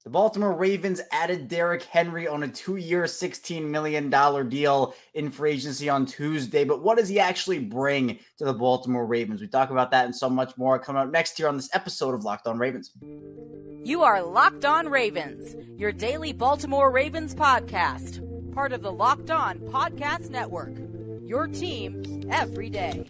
The Baltimore Ravens added Derrick Henry on a 2-year, $16 million deal in free agency on Tuesday. But what does he actually bring to the Baltimore Ravens? We talk about that and so much more coming up next here on this episode of Locked On Ravens. You are Locked On Ravens, your daily Baltimore Ravens podcast. Part of the Locked On Podcast Network, your team every day.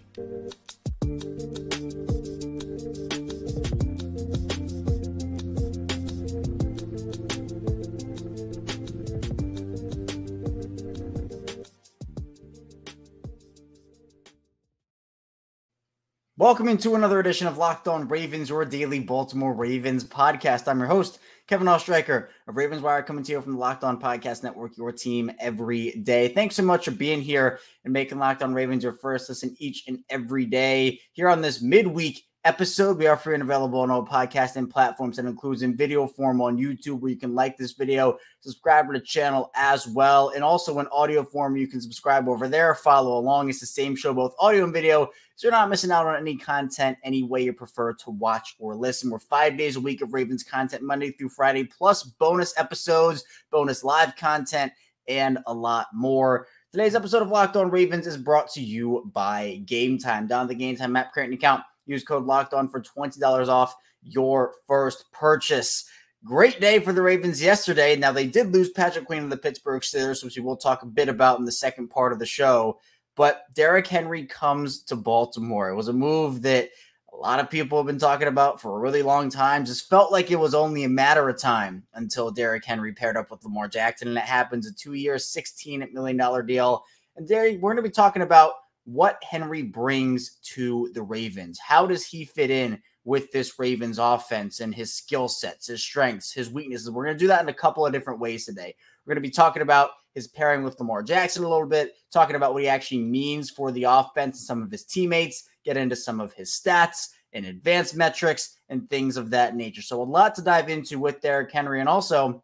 Welcome into another edition of Locked On Ravens, your daily Baltimore Ravens podcast. I'm your host, Kevin Oestreicher of Ravens Wire, coming to you from the Locked On Podcast Network, your team every day. Thanks so much for being here and making Locked On Ravens your first listen each and every day. Here on this midweek episode, we are free and available on all podcasting platforms and includes in video form on YouTube, where you can like this video, subscribe to the channel as well, and also in audio form, you can subscribe over there, follow along. It's the same show, both audio and video, so you're not missing out on any content any way you prefer to watch or listen. We're 5 days a week of Ravens content, Monday through Friday, plus bonus episodes, bonus live content, and a lot more. Today's episode of Locked On Ravens is brought to you by Game Time. Down the Game Time app, create an account. Use code Locked On for $20 off your first purchase. Great day for the Ravens yesterday. Now, they did lose Patrick Queen of the Pittsburgh Steelers, which we will talk a bit about in the second part of the show. But Derrick Henry comes to Baltimore. It was a move that a lot of people have been talking about for a really long time. Just felt like it was only a matter of time until Derrick Henry paired up with Lamar Jackson, and it happens. A 2-year, $16 million deal. And Derrick, we're going to be talking about what Henry brings to the Ravens. How does he fit in with this Ravens offense and his skill sets, his strengths, his weaknesses? We're going to do that in a couple of different ways today. We're going to be talking about his pairing with Lamar Jackson a little bit, talking about what he actually means for the offense and some of his teammates, get into some of his stats and advanced metrics and things of that nature. So a lot to dive into with Derrick Henry, and also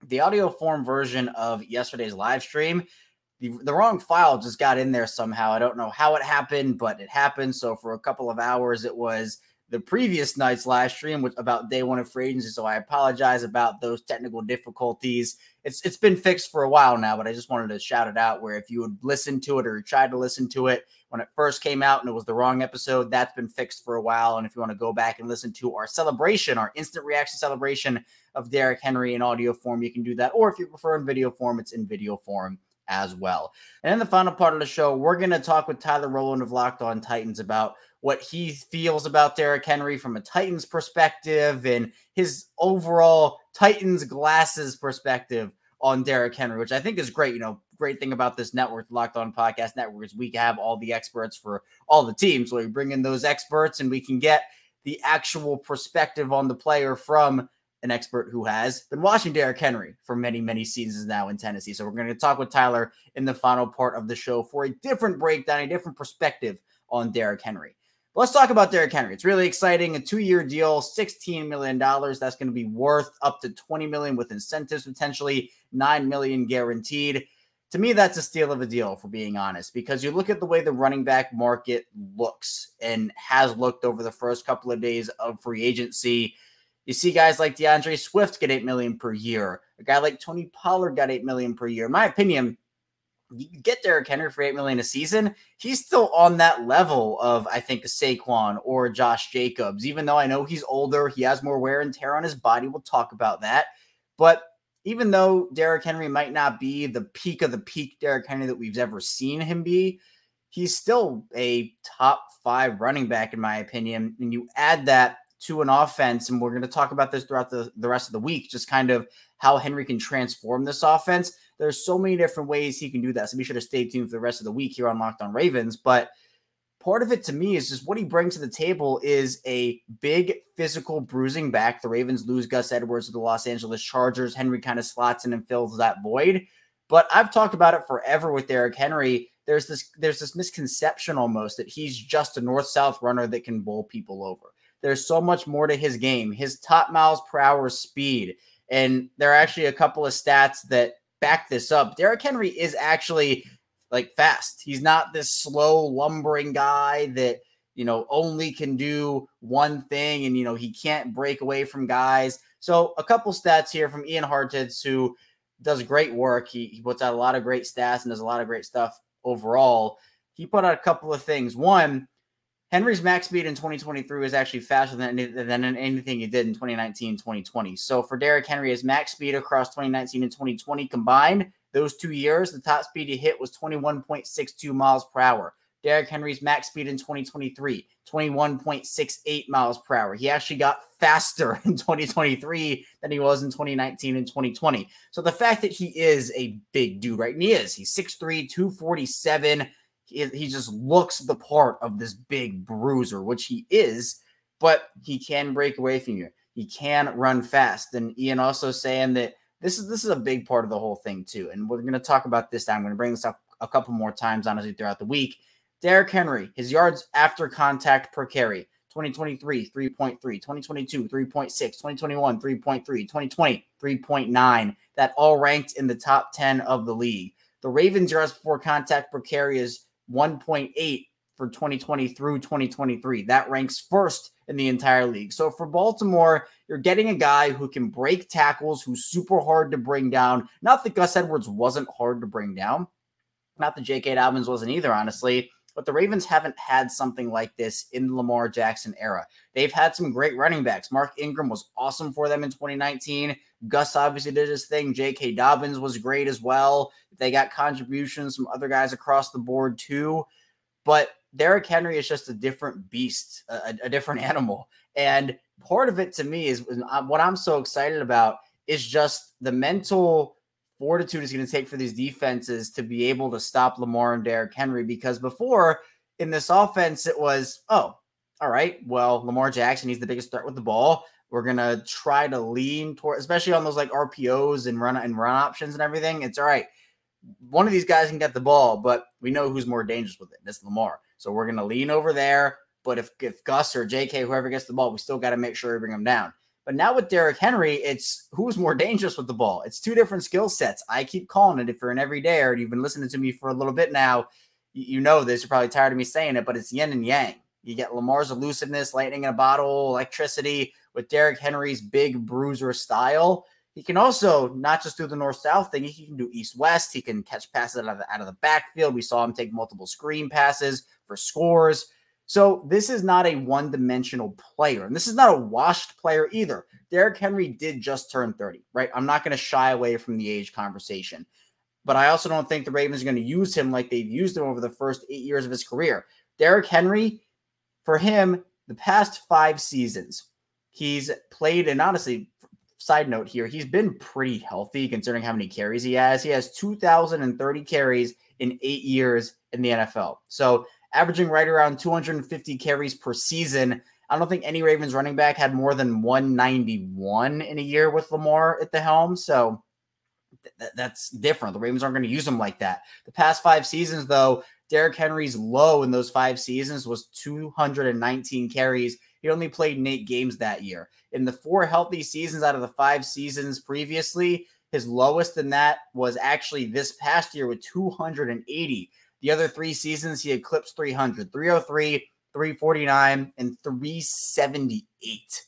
the audio form version of yesterday's live stream. The wrong file just got in there somehow. I don't know how it happened, but it happened. So for a couple of hours, it was the previous night's live stream about day one of free agency. So I apologize about those technical difficulties. It's been fixed for a while now, but I just wanted to shout it out, where if you would listen to it or tried to listen to it when it first came out and it was the wrong episode, that's been fixed for a while. And if you want to go back and listen to our celebration, our instant reaction celebration of Derrick Henry in audio form, you can do that. Or if you prefer in video form, it's in video form as well. And in the final part of the show, we're going to talk with Tyler Rowland of Locked On Titans about what he feels about Derrick Henry from a Titans perspective and his overall Titans glasses perspective on Derrick Henry, which I think is great. You know, great thing about this network, Locked On Podcast Network, is we have all the experts for all the teams. So we bring in those experts and we can get the actual perspective on the player from an expert who has been watching Derrick Henry for many, many seasons now in Tennessee. So we're going to talk with Tyler in the final part of the show for a different breakdown, a different perspective on Derrick Henry. But let's talk about Derrick Henry. It's really exciting. A 2-year deal, $16 million. That's going to be worth up to $20 million with incentives, potentially $9 million guaranteed. To me, that's a steal of a deal, for being honest, because you look at the way the running back market looks and has looked over the first couple of days of free agency. You see guys like DeAndre Swift get $8 million per year. A guy like Tony Pollard got $8 million per year. In my opinion, you get Derrick Henry for $8 million a season. He's still on that level of, I think, a Saquon or Josh Jacobs. Even though I know he's older, he has more wear and tear on his body. We'll talk about that. But even though Derrick Henry might not be the peak of the peak Derrick Henry that we've ever seen him be, he's still a top 5 running back, in my opinion. And you add that to an offense, and we're going to talk about this throughout the rest of the week, just kind of how Henry can transform this offense. There's so many different ways he can do that, so be sure to stay tuned for the rest of the week here on Locked On Ravens. But part of it, to me, is just what he brings to the table is a big physical bruising back. The Ravens lose Gus Edwards to the Los Angeles Chargers. Henry kind of slots in and fills that void. But I've talked about it forever with Derrick Henry. There's this misconception almost that he's just a north-south runner that can bowl people over. There's so much more to his game. His top miles per hour speed. And there are actually a couple of stats that back this up. Derrick Henry is actually like fast. He's not this slow lumbering guy that, you know, only can do one thing and, you know, he can't break away from guys. So a couple stats here from Ian Hartitz, who does great work. He puts out a lot of great stats and does a lot of great stuff overall. He put out a couple of things. One, Henry's max speed in 2023 was actually faster than anything he did in 2019 and 2020. So for Derrick Henry, his max speed across 2019 and 2020 combined, those 2 years, the top speed he hit was 21.62 miles per hour. Derrick Henry's max speed in 2023, 21.68 miles per hour. He actually got faster in 2023 than he was in 2019 and 2020. So the fact that he is a big dude, right? And he is. He's 6'3", 247. He just looks the part of this big bruiser, which he is, but he can break away from you. He can run fast. And Ian also saying that this is a big part of the whole thing too. And we're going to talk about this. I'm going to bring this up a couple more times, honestly, throughout the week. Derrick Henry, his yards after contact per carry, 2023, 3.3, 2022, 3.6, 2021, 3.3, 2020, 3.9. That all ranked in the top 10 of the league. The Ravens' yards before contact per carry is 1.8 for 2020 through 2023. That ranks first in the entire league. So for Baltimore, you're getting a guy who can break tackles, who's super hard to bring down. Not that Gus Edwards wasn't hard to bring down. Not that J.K. Dobbins wasn't either, honestly. But the Ravens haven't had something like this in the Lamar Jackson era. They've had some great running backs. Mark Ingram was awesome for them in 2019. Gus obviously did his thing. J.K. Dobbins was great as well. They got contributions from other guys across the board too. But Derrick Henry is just a different beast, a different animal. And part of it to me is what I'm so excited about is just the mental fortitude is going to take for these defenses to be able to stop Lamar and Derrick Henry, because before in this offense, it was, oh, all right, well, Lamar Jackson, he's the biggest threat with the ball. We're going to try to lean toward, especially on those like RPOs and run options and everything. It's all right. One of these guys can get the ball, but we know who's more dangerous with it. That's Lamar. So we're going to lean over there. But if Gus or JK, whoever gets the ball, we still got to make sure we bring him down. But now with Derrick Henry, it's who's more dangerous with the ball. It's two different skill sets. I keep calling it. If you're an everydayer and you've been listening to me for a little bit now, you know this. You're probably tired of me saying it, but it's yin and yang. You get Lamar's elusiveness, lightning in a bottle, electricity. With Derrick Henry's big bruiser style, he can also not just do the north-south thing. He can do east-west. He can catch passes out of the backfield. We saw him take multiple screen passes for scores. So this is not a one-dimensional player, and this is not a washed player either. Derrick Henry did just turn 30, right? I'm not going to shy away from the age conversation, but I also don't think the Ravens are going to use him like they've used him over the first 8 years of his career. Derrick Henry, for him, the past 5 seasons, he's played, and honestly, side note here, he's been pretty healthy considering how many carries he has. He has 2,030 carries in 8 years in the NFL. So averaging right around 250 carries per season. I don't think any Ravens running back had more than 191 in a year with Lamar at the helm. So that's different. The Ravens aren't going to use him like that. The past 5 seasons, though, Derrick Henry's low in those 5 seasons was 219 carries. He only played in 8 games that year. In the 4 healthy seasons out of the 5 seasons previously, his lowest in that was actually this past year with 280. The other 3 seasons, he eclipsed 300, 303, 349, and 378.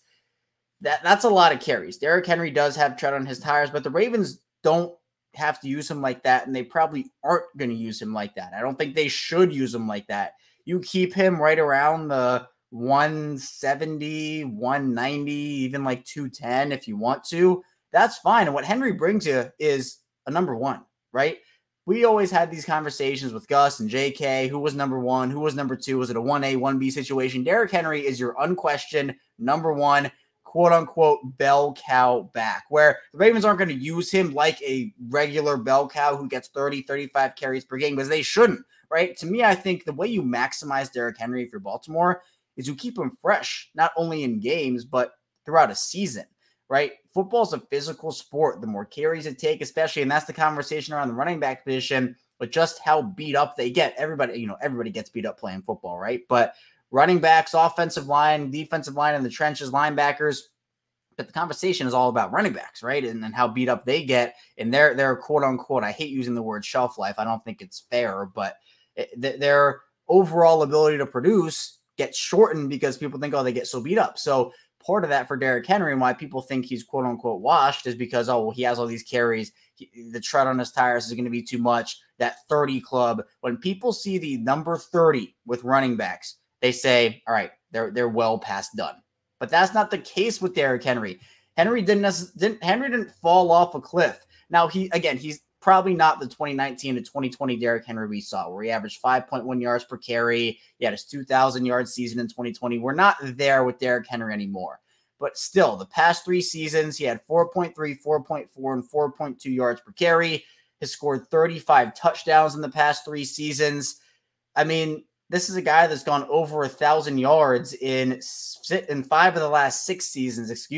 That's a lot of carries. Derrick Henry does have tread on his tires, but the Ravens don't have to use him like that, and they probably aren't going to use him like that. I don't think they should use him like that. You keep him right around the 170, 190, even like 210 if you want to. That's fine. And what Henry brings you is a number 1, right? We always had these conversations with Gus and JK. Who was number 1? Who was number 2? Was it a 1A, 1B situation? Derrick Henry is your unquestioned number 1, quote-unquote, bell cow back, where the Ravens aren't going to use him like a regular bell cow who gets 30, 35 carries per game, because they shouldn't, right? To me, I think the way you maximize Derrick Henry if you're Baltimore is you keep him fresh, not only in games, but throughout a season, right? Football's a physical sport. The more carries it take, especially, and that's the conversation around the running back position, but just how beat up they get. Everybody gets beat up playing football, right? But running backs, offensive line, defensive line in the trenches, linebackers, but the conversation is all about running backs, right? And then how beat up they get, and their quote unquote, I hate using the word shelf life. I don't think it's fair, but their overall ability to produce gets shortened because people think, oh, they get so beat up. So part of that for Derrick Henry and why people think he's quote unquote washed is because, oh, well, he has all these carries. The tread on his tires is going to be too much. That 30 club, when people see the number 30 with running backs, they say, all right, they're well past done. But that's not the case with Derrick Henry. Henry didn't fall off a cliff. Now, he's probably not the 2019 to 2020 Derrick Henry we saw, where he averaged 5.1 yards per carry. He had his 2,000-yard season in 2020. We're not there with Derrick Henry anymore. But still, the past 3 seasons, he had 4.3, 4.4, and 4.2 yards per carry. Has scored 35 touchdowns in the past 3 seasons. I mean, this is a guy that's gone over 1,000 yards in 5 of the last 6 seasons,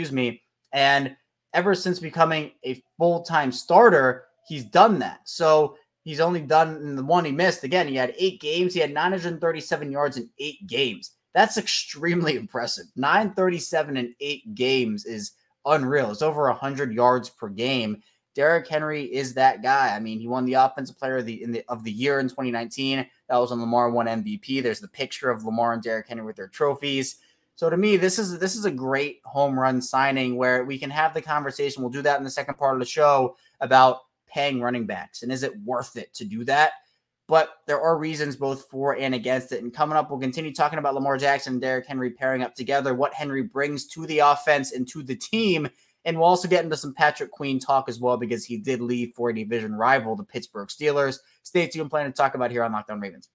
and ever since becoming a full-time starter, he's done that. So he's only done in the one he missed. Again, he had 8 games. He had 937 yards in 8 games. That's extremely impressive. 937 in 8 games is unreal. It's over 100 yards per game. Derrick Henry is that guy. I mean, he won the Offensive Player of the Year in 2019. That was when Lamar won MVP. There's the picture of Lamar and Derrick Henry with their trophies. So to me, this is a great home run signing where we can have the conversation. We'll do that in the second part of the show about paying running backs and is it worth it to do that? But there are reasons both for and against it. And coming up, we'll continue talking about Lamar Jackson and Derrick Henry pairing up together, what Henry brings to the offense and to the team. And we'll also get into some Patrick Queen talk as well because he did leave for a division rival, the Pittsburgh Steelers. Stay tuned, plan to talk about here on Locked On Ravens.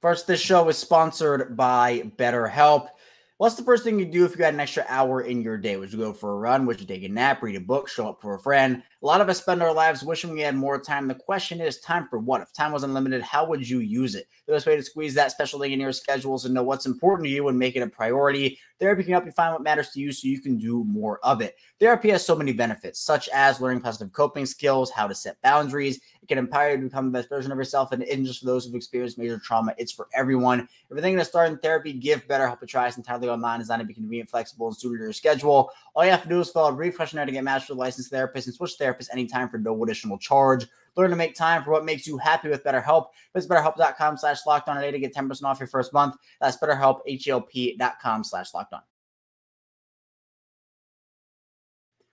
First, this show is sponsored by BetterHelp. What's the first thing you do if you had an extra hour in your day? Would you go for a run? Would you take a nap, read a book, show up for a friend? A lot of us spend our lives wishing we had more time. The question is, time for what? If time was unlimited, how would you use it? The best way to squeeze that special thing in your schedules and know what's important to you and make it a priority. Therapy can help you find what matters to you so you can do more of it. Therapy has so many benefits, such as learning positive coping skills, how to set boundaries. It can empower you to become the best version of yourself, and it isn't just for those who've experienced major trauma. It's for everyone. Everything to start in therapy, give BetterHelp a try. It's entirely online, designed to be convenient, flexible, and suited to your schedule. All you have to do is fill out a brief questionnaire to get matched with a licensed therapist and switch therapists anytime for no additional charge. Learn to make time for what makes you happy with BetterHelp. Visit BetterHelp.com/LockedOn today to get 10% off your first month. That's BetterHelp, HELP.com/LockedOn.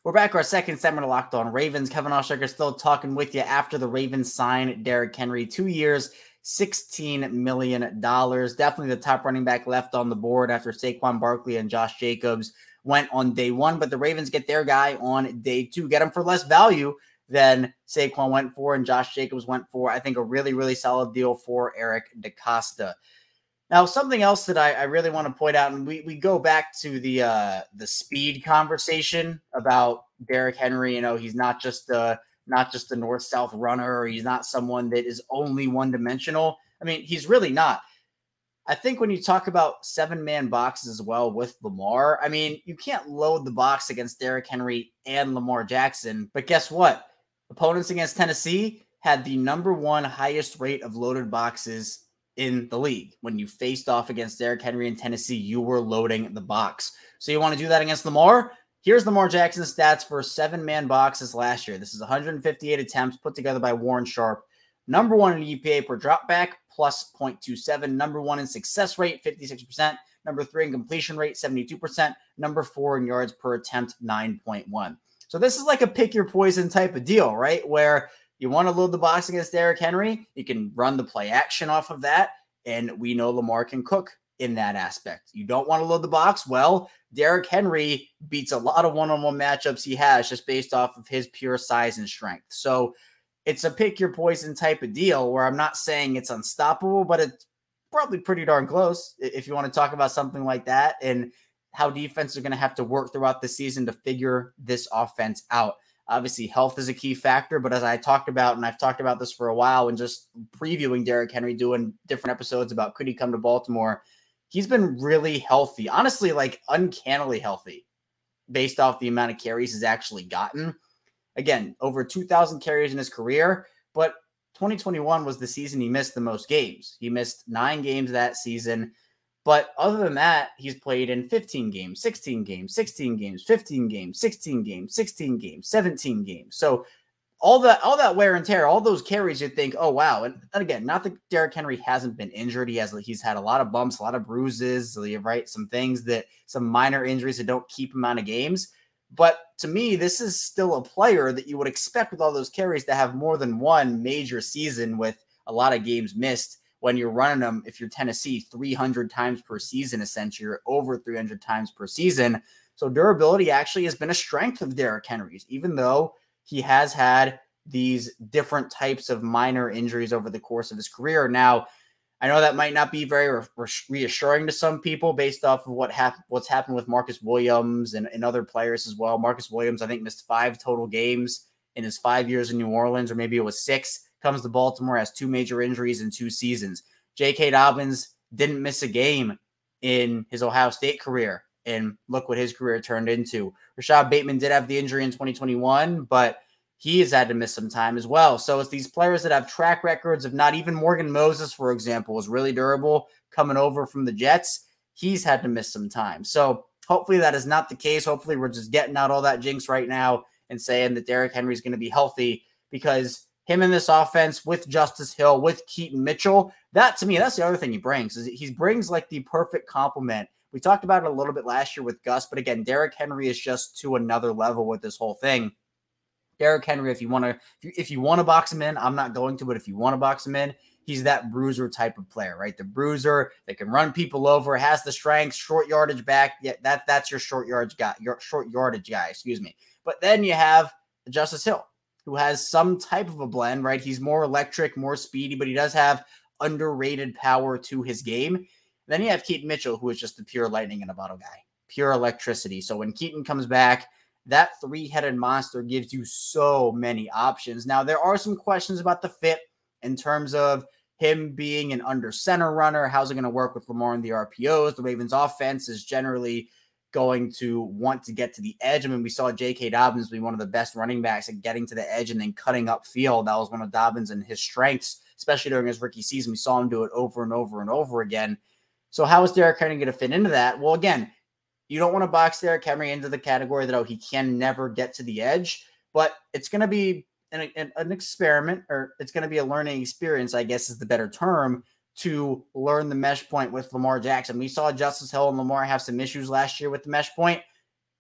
We're back our second segment of Locked On Ravens. Kevin Oestreicher still talking with you after the Ravens sign Derrick Henry, 2 years, $16 million. Definitely the top running back left on the board after Saquon Barkley and Josh Jacobs went on day 1. But the Ravens get their guy on day 2, get him for less value than Saquon went for and Josh Jacobs went for. I think a really, really solid deal for Eric DeCosta. Now, something else that I really want to point out, and we go back to the speed conversation about Derrick Henry. You know, he's not just a north-south runner, or he's not someone that is only one-dimensional. I mean, he's really not. I think when you talk about 7-man boxes as well with Lamar, I mean, you can't load the box against Derrick Henry and Lamar Jackson. But guess what? Opponents against Tennessee had the number 1 highest rate of loaded boxes in the league. When you faced off against Derrick Henry in Tennessee, you were loading the box. So you want to do that against Lamar? Here's Lamar Jackson's stats for 7-man boxes last year. This is 158 attempts put together by Warren Sharp. Number 1 in EPA per dropback, plus 0.27. Number 1 in success rate, 56%. Number 3 in completion rate, 72%. Number 4 in yards per attempt, 9.1. So this is like a pick your poison type of deal, right? Where you want to load the box against Derrick Henry, you can run the play action off of that, and we know Lamar can cook in that aspect. You don't want to load the box? Well, Derrick Henry beats a lot of one-on-one matchups he has just based off of his pure size and strength. So it's a pick your poison type of deal where I'm not saying it's unstoppable, but it's probably pretty darn close if you want to talk about something like that and how defense are going to have to work throughout the season to figure this offense out. Obviously, health is a key factor, but as I talked about, and I've talked about this for a while and just previewing Derrick Henry, doing different episodes about could he come to Baltimore, he's been really healthy. Honestly, like uncannily healthy based off the amount of carries he's actually gotten. Again, over 2,000 carries in his career, but 2021 was the season he missed the most games. He missed 9 games that season. But other than that, he's played in 15 games, 16 games, 16 games, 15 games, 16 games, 16 games, 17 games. So all that wear and tear, all those carries, you'd think, oh, wow. And again, not that Derrick Henry hasn't been injured. He's had a lot of bumps, a lot of bruises, right? Some minor injuries that don't keep him out of games. But to me, this is still a player that you would expect with all those carries to have more than one major season with a lot of games missed when you're running them. If you're Tennessee, 300 times per season, essentially, you're over 300 times per season. So durability actually has been a strength of Derrick Henry's, even though he has had these different types of minor injuries over the course of his career. Now, I know that might not be very reassuring to some people based off of what's happened with Marcus Williams and other players as well. Marcus Williams, I think, missed 5 total games in his 5 years in New Orleans, or maybe it was 6. Comes to Baltimore, has 2 major injuries in 2 seasons. J.K. Dobbins didn't miss a game in his Ohio State career, and look what his career turned into. Rashad Bateman did have the injury in 2021, but he has had to miss some time as well. So it's these players that have track records of not even Morgan Moses, for example, was really durable coming over from the Jets. He's had to miss some time. So hopefully that is not the case. Hopefully we're just getting out all that jinx right now and saying that Derrick Henry is going to be healthy, because him in this offense with Justice Hill, with Keaton Mitchell, that to me, that's the other thing he brings. Is he brings like the perfect complement. We talked about it a little bit last year with Gus, but again, Derrick Henry is just to another level with this whole thing. Derrick Henry, if you want to box him in, I'm not going to, but if you want to box him in, he's that bruiser type of player, right? The bruiser that can run people over, has the strength, short yardage back. Yeah, that's your short yardage guy, excuse me. But then you have Justice Hill, who has some type of a blend, right? He's more electric, more speedy, but he does have underrated power to his game. Then you have Keaton Mitchell, who is just the pure lightning in a bottle guy, pure electricity. So when Keaton comes back, that 3-headed monster gives you so many options. Now, there are some questions about the fit in terms of him being an under center runner. How's it going to work with Lamar and the RPOs? The Ravens offense is generally going to want to get to the edge. I mean, we saw J.K. Dobbins be one of the best running backs at getting to the edge and then cutting upfield. That was one of Dobbins and his strengths, especially during his rookie season. We saw him do it over and over and over again. So how is Derrick Henry going to fit into that? Well, again, you don't want to box Derrick Henry into the category that, he can never get to the edge, but it's going to be an experiment, or it's going to be a learning experience, I guess is the better term, to learn the mesh point with Lamar Jackson. We saw Justice Hill and Lamar have some issues last year with the mesh point.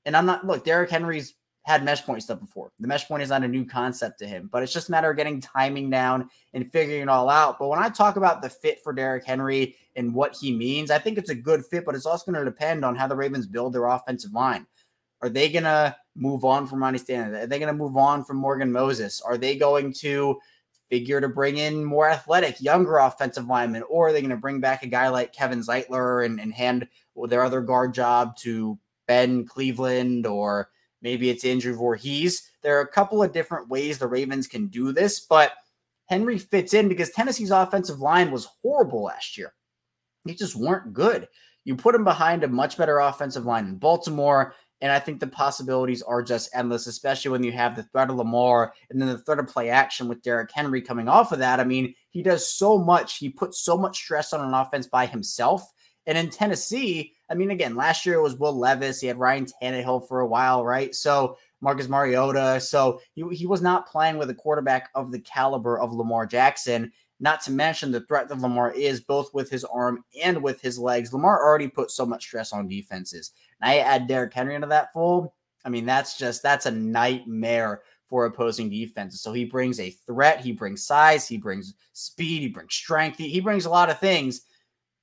And Derrick Henry's had mesh point stuff before. The mesh point is not a new concept to him, but it's just a matter of getting timing down and figuring it all out. But when I talk about the fit for Derrick Henry and what he means, I think it's a good fit, but it's also going to depend on how the Ravens build their offensive line. Are they going to move on from Ronnie Stanley? Are they going to move on from Morgan Moses? Are they going to figure to bring in more athletic, younger offensive linemen? Or are they going to bring back a guy like Kevin Zeitler and hand their other guard job to Ben Cleveland, or maybe it's Andrew Voorhees? There are a couple of different ways the Ravens can do this, but Henry fits in because Tennessee's offensive line was horrible last year. They just weren't good. You put him behind a much better offensive line in Baltimore, and I think the possibilities are just endless, especially when you have the threat of Lamar and then the threat of play action with Derrick Henry coming off of that. I mean, he does so much. He puts so much stress on an offense by himself. And in Tennessee, I mean, again, last year it was Will Levis. He had Ryan Tannehill for a while, right? So Marcus Mariota. So he was not playing with a quarterback of the caliber of Lamar Jackson, not to mention the threat that Lamar is both with his arm and with his legs. Lamar already put so much stress on defenses. Now you add Derrick Henry into that fold. I mean, that's a nightmare for opposing defenses. So he brings a threat. He brings size. He brings speed. He brings strength. He brings a lot of things.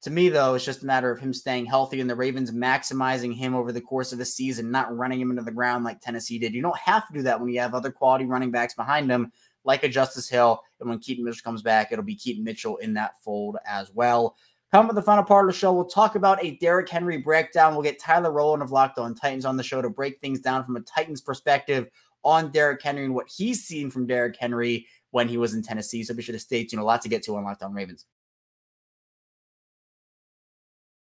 To me, though, it's just a matter of him staying healthy and the Ravens maximizing him over the course of the season, not running him into the ground like Tennessee did. You don't have to do that when you have other quality running backs behind him, like a Justice Hill. And when Keaton Mitchell comes back, it'll be Keaton Mitchell in that fold as well. Come to the final part of the show, we'll talk about a Derrick Henry breakdown. We'll get Tyler Rowland of Locked On Titans on the show to break things down from a Titans perspective on Derrick Henry and what he's seen from Derrick Henry when he was in Tennessee. So be sure to stay tuned. A lot to get to on Locked On Ravens.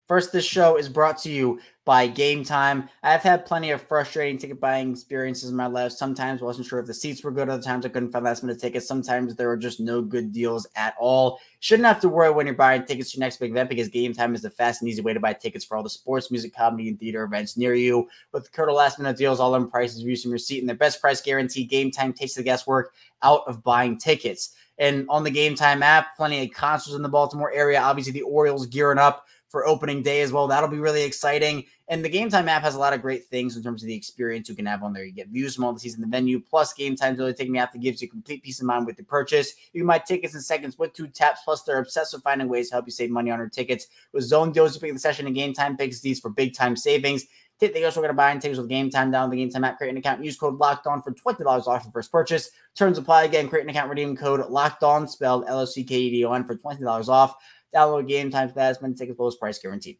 First, this show is brought to you by Game Time. I've had plenty of frustrating ticket buying experiences in my life. Sometimes I wasn't sure if the seats were good. Other times I couldn't find last-minute tickets. Sometimes there were just no good deals at all. Shouldn't have to worry when you're buying tickets to your next big event because Game Time is the fast and easy way to buy tickets for all the sports, music, comedy, and theater events near you. With current last-minute deals, all-in prices, views from your seat, and their best price guarantee, Game Time takes the guesswork out of buying tickets. And on the Game Time app, plenty of concerts in the Baltimore area. Obviously, the Orioles gearing up for opening day as well. That'll be really exciting. And the Game Time app has a lot of great things in terms of the experience you can have on there. You get views from all the seats in the venue, plus Game Time's really taking the app that gives you complete peace of mind with the purchase. You can buy tickets in seconds with 2 taps, plus they're obsessed with finding ways to help you save money on your tickets. With zone deals, you pick the session and Game Time picks these for big time savings. Take the guys we're going to buy tickets with Game Time down the Game Time app. Create an account. Use code LOCKEDON for $20 off your first purchase. Terms apply. Again, create an account. Redeem code LOCKEDON, spelled LOCKEDON, for $20 off. Download Game Time for last minute tickets, lowest price guaranteed.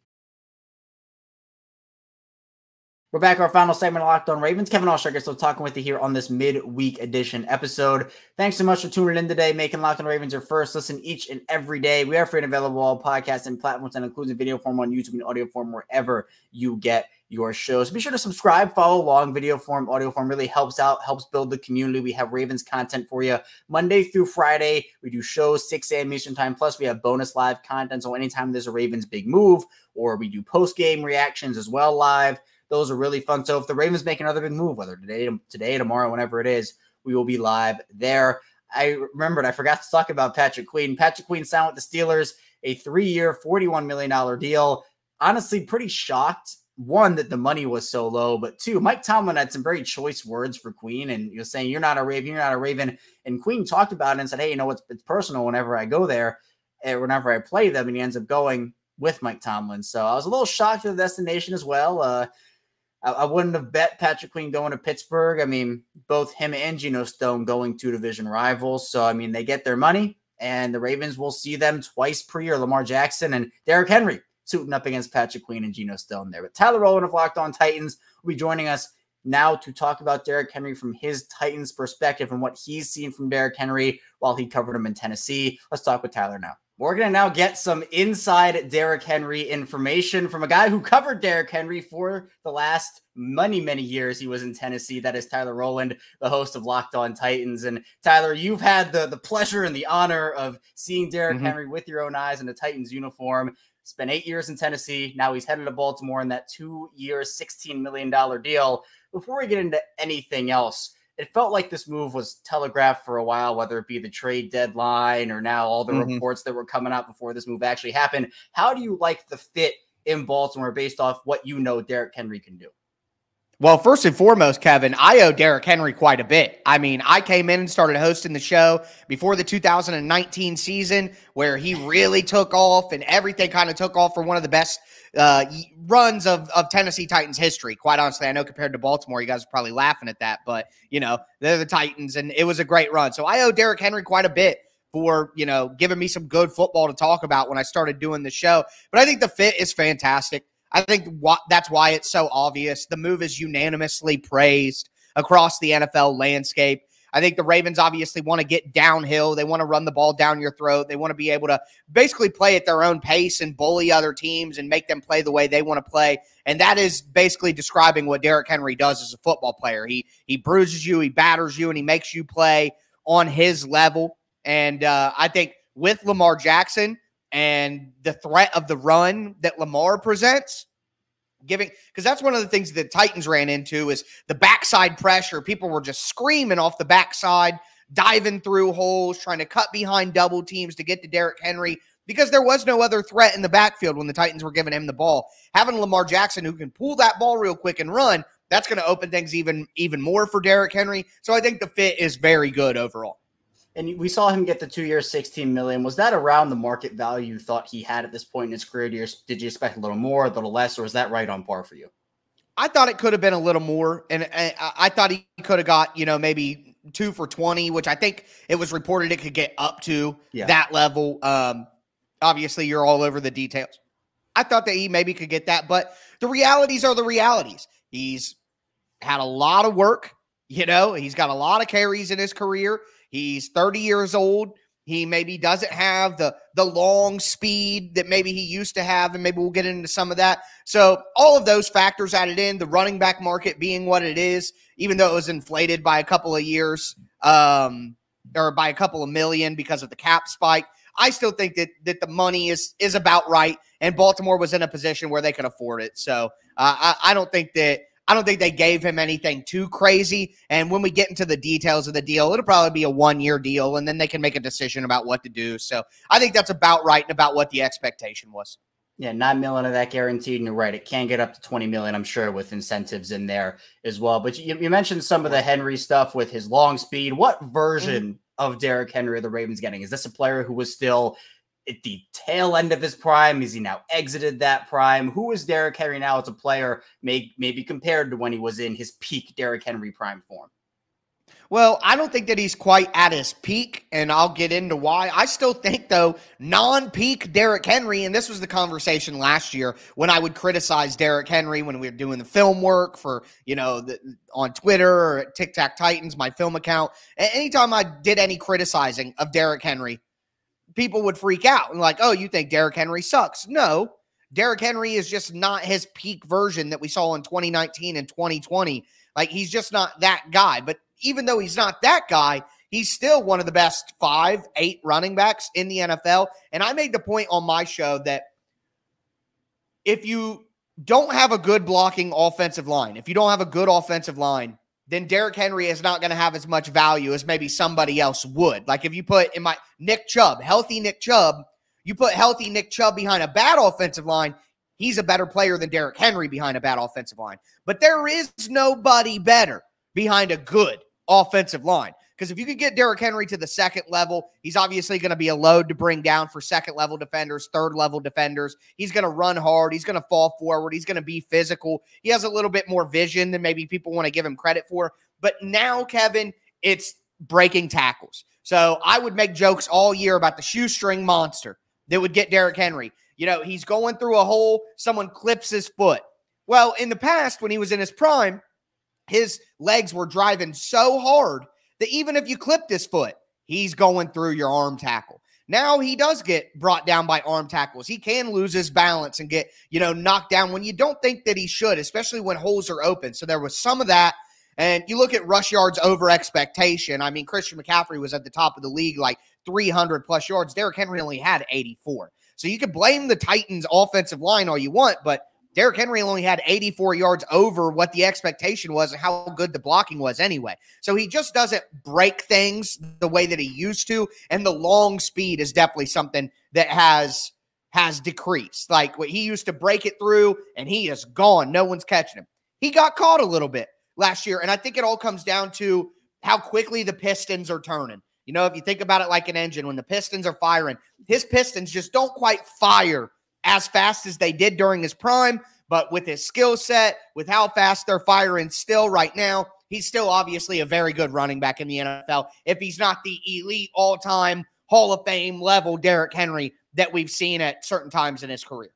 We're back, our final segment of Locked On Ravens. Kevin Oestreicher still talking with you here on this midweek edition episode. Thanks so much for tuning in today, making Locked On Ravens your first listen each and every day. We are free and available on all podcasts and platforms, and includes in video form on YouTube and audio form wherever you get your shows. Be sure to subscribe, follow along. Video form, audio form really helps out, helps build the community. We have Ravens content for you Monday through Friday. We do shows 6 a.m. Eastern time. Plus, we have bonus live content. So anytime there's a Ravens big move, or we do post-game reactions as well live, those are really fun. So if the Ravens make another big move, whether today, tomorrow, whenever it is, we will be live there. I remembered, I forgot to talk about Patrick Queen. Patrick Queen signed with the Steelers, a 3-year, $41 million deal. Honestly, pretty shocked. 1, that the money was so low, but 2, Mike Tomlin had some very choice words for Queen, and he was saying, you're not a Raven. And Queen talked about it and said, hey, it's personal whenever I go there, and whenever I play them, and he ends up going with Mike Tomlin. So I was a little shocked at the destination as well. I wouldn't have bet Patrick Queen going to Pittsburgh. I mean, both him and Geno Stone going to division rivals. So, I mean, they get their money, and the Ravens will see them twice per year. Lamar Jackson and Derrick Henry suiting up against Patrick Queen and Geno Stone there. But Tyler Rowland of Locked On Titans will be joining us now to talk about Derrick Henry from his Titans perspective and what he's seen from Derrick Henry while he covered him in Tennessee. Let's talk with Tyler now. We're going to now get some inside Derrick Henry information from a guy who covered Derrick Henry for the last many, many years. He was in Tennessee. That is Tyler Rowland, the host of Locked On Titans. And Tyler, you've had the pleasure and the honor of seeing Derrick Henry with your own eyes in a Titans uniform. Spent 8 years in Tennessee. Now he's headed to Baltimore in that 2-year, $16 million deal. Before we get into anything else, it felt like this move was telegraphed for a while, whether it be the trade deadline or now all the reports that were coming out before this move actually happened. How do you like the fit in Baltimore based off what you know Derrick Henry can do? Well, first and foremost, Kevin, I owe Derrick Henry quite a bit. I mean, I came in and started hosting the show before the 2019 season where he really took off and everything kind of took off for one of the best runs of Tennessee Titans history. Quite honestly, I know compared to Baltimore, you guys are probably laughing at that, but, they're the Titans, and it was a great run. So I owe Derrick Henry quite a bit for, giving me some good football to talk about when I started doing the show. But I think the fit is fantastic. I think that's why it's so obvious. The move is unanimously praised across the NFL landscape. I think the Ravens obviously want to get downhill. They want to run the ball down your throat. They want to be able to basically play at their own pace and bully other teams and make them play the way they want to play. And that is basically describing what Derrick Henry does as a football player. He bruises you, he batters you, and he makes you play on his level. And I think with Lamar Jackson and the threat of the run that Lamar presents, because that's one of the things that Titans ran into is the backside pressure. People were just screaming off the backside, diving through holes, trying to cut behind double teams to get to Derrick Henry because there was no other threat in the backfield when the Titans were giving him the ball. Having Lamar Jackson who can pull that ball real quick and run, that's going to open things even more for Derrick Henry. So I think the fit is very good overall. And we saw him get the 2-year, $16 million. Was that around the market value you thought he had at this point in his career? Did you expect a little more, a little less, or was that right on par for you? I thought it could have been a little more, and I thought he could have got, maybe 2 for $20, which I think it was reported it could get up to that level. Obviously, you're all over the details. I thought that he maybe could get that, but the realities are the realities. He's had a lot of work. He's got a lot of carries in his career. He's 30 years old. He maybe doesn't have the long speed that maybe he used to have, and maybe we'll get into some of that. So all of those factors added in, the running back market being what it is, even though it was inflated by a couple of years or by a couple of million because of the cap spike, I still think that the money is about right, and Baltimore was in a position where they could afford it. So I don't think they gave him anything too crazy. And when we get into the details of the deal, it'll probably be a 1-year deal, and then they can make a decision about what to do. So I think that's about right and about what the expectation was. Yeah, $9 million of that guaranteed, and you're right. It can get up to $20 million, I'm sure, with incentives in there as well. But you mentioned some of the Henry stuff with his long speed. What version of Derrick Henry are the Ravens getting? Is this a player who was still at the tail end of his prime? Is he now exited that prime? Who is Derrick Henry now as a player, maybe compared to when he was in his peak Derrick Henry prime form? Well, I don't think that he's quite at his peak, and I'll get into why. I still think, though, non-peak Derrick Henry, and this was the conversation last year when I would criticize Derrick Henry when we were doing the film work for, on Twitter or at Tic Tac Titans, my film account. Anytime I did any criticizing of Derrick Henry, people would freak out and like, oh, you think Derrick Henry sucks? No, Derrick Henry is just not his peak version that we saw in 2019 and 2020. Like, he's just not that guy. But even though he's not that guy, he's still one of the best 5-8 running backs in the NFL. And I made the point on my show that if you don't have a good blocking offensive line, if you don't have a good offensive line, then Derrick Henry is not going to have as much value as maybe somebody else would. Like if you put in my Nick Chubb, healthy Nick Chubb, you put healthy Nick Chubb behind a bad offensive line, he's a better player than Derrick Henry behind a bad offensive line. But there is nobody better behind a good offensive line. Because if you could get Derrick Henry to the second level, he's obviously going to be a load to bring down for second-level defenders, third-level defenders. He's going to run hard. He's going to fall forward. He's going to be physical. He has a little bit more vision than maybe people want to give him credit for. But now, Kevin, it's breaking tackles. So I would make jokes all year about the shoestring monster that would get Derrick Henry. He's going through a hole. Someone clips his foot. Well, in the past, when he was in his prime, his legs were driving so hard that even if you clipped his foot, he's going through your arm tackle. Now he does get brought down by arm tackles. He can lose his balance and get, knocked down when you don't think that he should, especially when holes are open. So there was some of that. And you look at rush yards over expectation. I mean, Christian McCaffrey was at the top of the league, like 300 plus yards. Derrick Henry only had 84. So you could blame the Titans offensive line all you want, but Derrick Henry only had 84 yards over what the expectation was and how good the blocking was anyway. So he just doesn't break things the way that he used to. And the long speed is definitely something that has decreased. Like what he used to break it through, and he is gone. No one's catching him. He got caught a little bit last year. And I think it all comes down to how quickly the pistons are turning. If you think about it like an engine, when the pistons are firing, his pistons just don't quite fire as fast as they did during his prime, but with his skill set, with how fast they're firing still right now, he's still obviously a very good running back in the NFL. If he's not the elite all-time Hall of Fame level Derrick Henry that we've seen at certain times in his career.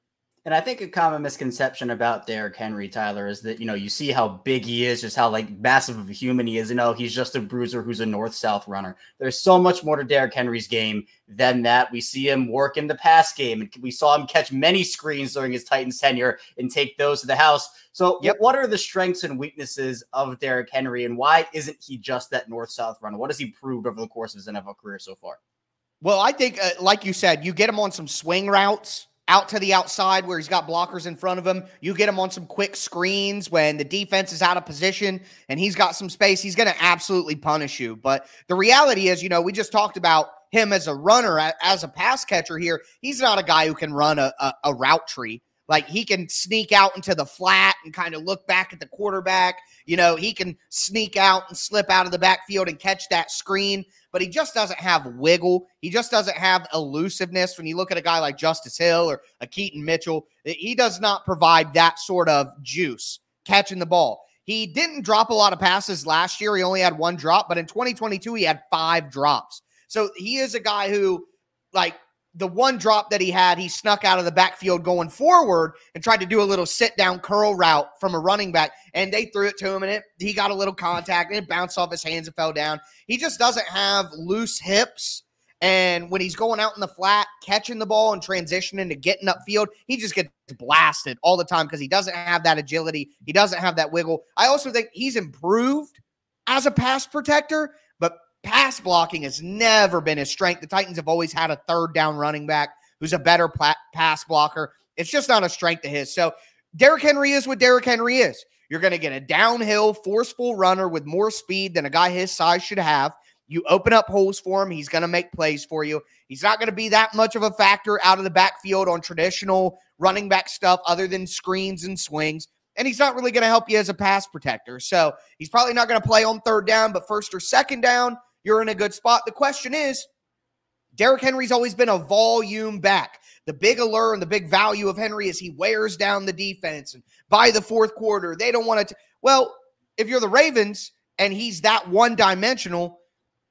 And I think a common misconception about Derrick Henry, Tyler, is that, you see how big he is, just how massive of a human he is. He's just a bruiser who's a north-south runner. There's so much more to Derrick Henry's game than that. We see him work in the pass game, and we saw him catch many screens during his Titans tenure and take those to the house. So What are the strengths and weaknesses of Derrick Henry, and why isn't he just that north-south runner? What has he proved over the course of his NFL career so far? Well, I think, like you said, you get him on some swing routes, out to the outside where he's got blockers in front of him. You get him on some quick screens when the defense is out of position and he's got some space. He's going to absolutely punish you. But the reality is, we just talked about him as a runner, as a pass catcher here. He's not a guy who can run a route tree. Like he can sneak out into the flat and kind of look back at the quarterback. He can sneak out and slip out of the backfield and catch that screen, but he just doesn't have wiggle. He just doesn't have elusiveness. When you look at a guy like Justice Hill or a Keaton Mitchell, he does not provide that sort of juice catching the ball. He didn't drop a lot of passes last year. He only had one drop, but in 2022, he had 5 drops. So he is a guy who, the one drop that he had, he snuck out of the backfield going forward and tried to do a little sit-down curl route from a running back, and they threw it to him, and he got a little contact, and it bounced off his hands and fell down. He just doesn't have loose hips And when he's going out in the flat, catching the ball and transitioning to getting upfield, he just gets blasted all the time because he doesn't have that agility. He doesn't have that wiggle. I also think he's improved as a pass protector, but pass blocking has never been his strength. The Titans have always had a third down running back who's a better pass blocker. It's just not a strength of his. So Derrick Henry is what Derrick Henry is. You're going to get a downhill, forceful runner with more speed than a guy his size should have. You open up holes for him. He's going to make plays for you. He's not going to be that much of a factor out of the backfield on traditional running back stuff other than screens and swings. And he's not really going to help you as a pass protector. So he's probably not going to play on third down, but first or second down, you're in a good spot. The question is, Derrick Henry's always been a volume back. The big allure and the big value of Henry is he wears down the defense. And by the fourth quarter, they don't want to. Well, if you're the Ravens and he's that one-dimensional,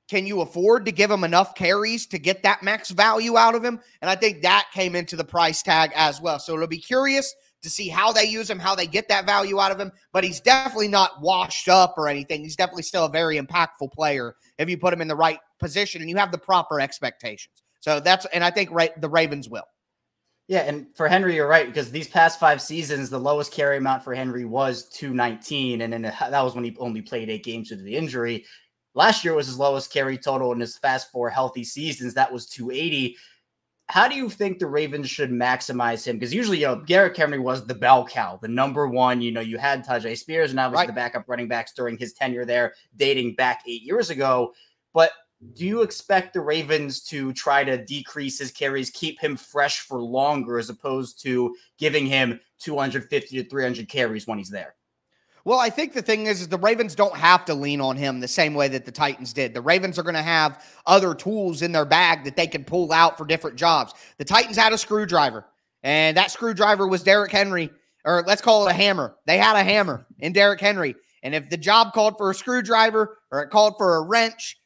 can you afford to give him enough carries to get that max value out of him? And I think that came into the price tag as well. So it'll be curious to see how they use him, how they get that value out of him. But he's definitely not washed up or anything. He's definitely still a very impactful player if you put him in the right position and you have the proper expectations. So and I think the Ravens will. Yeah, and for Henry, you're right, because these past 5 seasons, the lowest carry amount for Henry was 219, and then that was when he only played 8 games due to the injury. Last year was his lowest carry total in his past 4 healthy seasons. That was 280. How do you think the Ravens should maximize him? Because usually, Derrick Henry was the bell cow, the number one. You had Tajay Spears and obviously the backup running backs during his tenure there, dating back 8 years ago. But do you expect the Ravens to try to decrease his carries, keep him fresh for longer, as opposed to giving him 250 to 300 carries when he's there? Well, I think the thing is the Ravens don't have to lean on him the same way that the Titans did. The Ravens are going to have other tools in their bag that they can pull out for different jobs. The Titans had a screwdriver, and that screwdriver was Derrick Henry, or let's call it a hammer. They had a hammer in Derrick Henry, and if the job called for a screwdriver or it called for a wrench,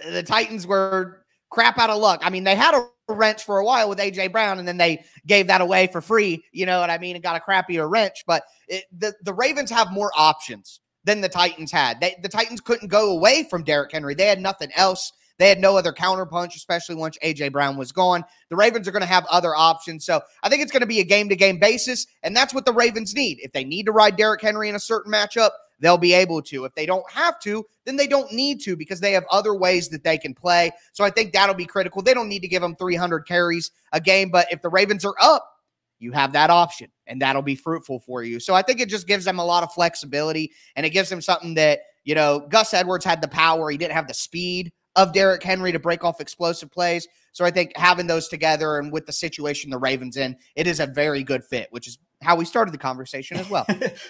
the Titans were crap out of luck. I mean, they had a wrench for a while with A.J. Brown, and then they gave that away for free, you know what I mean, and got a crappier wrench. But the Ravens have more options than the Titans had. The Titans couldn't go away from Derrick Henry. They had nothing else. They had no other counterpunch, especially once A.J. Brown was gone. The Ravens are going to have other options. So I think it's going to be a game-to-game basis, and that's what the Ravens need. If they need to ride Derrick Henry in a certain matchup, they'll be able to. If they don't have to, then they don't need to because they have other ways that they can play. So I think that'll be critical. They don't need to give them 300 carries a game, but if the Ravens are up, you have that option, and that'll be fruitful for you. So I think it just gives them a lot of flexibility, and it gives them something that, Gus Edwards had the power. He didn't have the speed of Derrick Henry to break off explosive plays. So I think having those together and with the situation the Ravens in, it is a very good fit, which is how we started the conversation as well.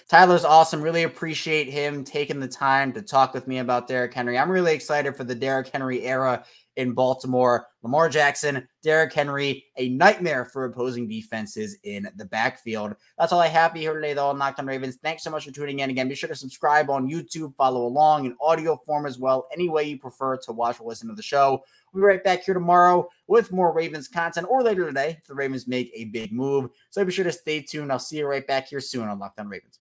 Tyler's awesome. Really appreciate him taking the time to talk with me about Derrick Henry. I'm really excited for the Derrick Henry era in Baltimore. Lamar Jackson, Derrick Henry, a nightmare for opposing defenses in the backfield. That's all I have here today, though, on Locked On Ravens. Thanks so much for tuning in. Again, be sure to subscribe on YouTube, follow along in audio form as well, any way you prefer to watch or listen to the show. We'll be right back here tomorrow with more Ravens content, or later today if the Ravens make a big move. So be sure to stay tuned. I'll see you right back here soon on Locked On Ravens.